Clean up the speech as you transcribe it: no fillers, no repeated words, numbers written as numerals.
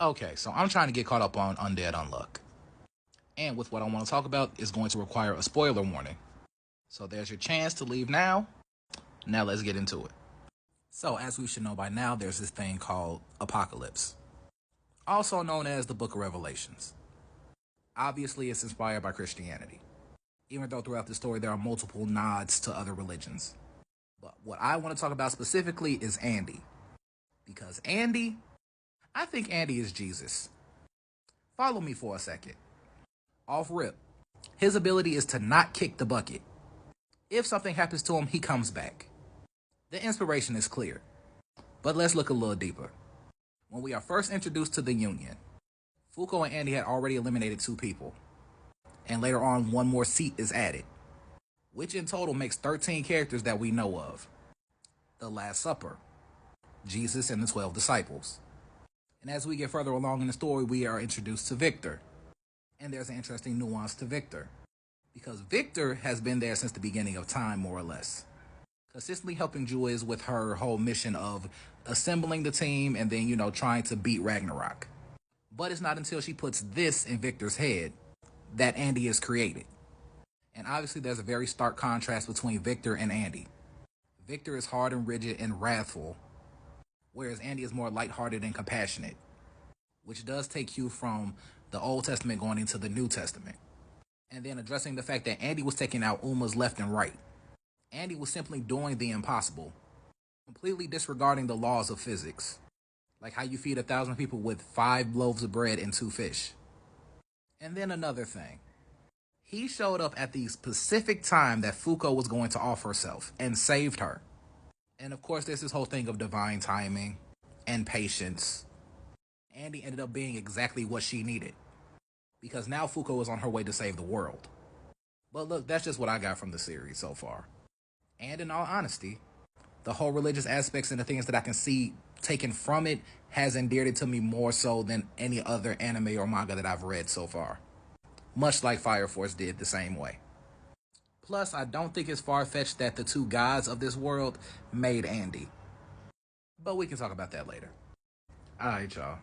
Okay, so I'm trying to get caught up on Undead Unluck. And with what I want to talk about is going to require a spoiler warning. So there's your chance to leave now. Now let's get into it. So as we should know by now, there's this thing called Apocalypse, also known as the Book of Revelations. Obviously, it's inspired by Christianity, even though throughout the story there are multiple nods to other religions. But what I want to talk about specifically is Andy. Because I think Andy is Jesus. Follow me for a second. Off rip, his ability is to not kick the bucket. If something happens to him, he comes back. The inspiration is clear, but let's look a little deeper. When we are first introduced to the Union, Fuko and Andy had already eliminated 2 people, and later on 1 more seat is added, which in total makes 13 characters that we know of. The Last Supper, Jesus and the 12 disciples. And as we get further along in the story, we are introduced to Victor. And there's an interesting nuance to Victor, because Victor has been there since the beginning of time, more or less, consistently helping Julius with her whole mission of assembling the team and then, trying to beat Ragnarok. But it's not until she puts this in Victor's head that Andy is created. And obviously there's a very stark contrast between Victor and Andy. Victor is hard and rigid and wrathful, whereas Andy is more lighthearted and compassionate, which does take cue from the Old Testament going into the New Testament. And then addressing the fact that Andy was taking out Umas left and right. Andy was simply doing the impossible, completely disregarding the laws of physics, like how you feed 1,000 people with 5 loaves of bread and 2 fish. And then another thing, he showed up at the specific time that Fuko was going to off herself and saved her. And of course there's this whole thing of divine timing and patience. Andy ended up being exactly what she needed, because now Fuko is on her way to save the world. But look, that's just what I got from the series so far. And in all honesty, the whole religious aspects and the things that I can see taken from it has endeared it to me more so than any other anime or manga that I've read so far. Much like Fire Force did the same way. Plus, I don't think it's far-fetched that the 2 gods of this world made Andy. But we can talk about that later. Alright, y'all.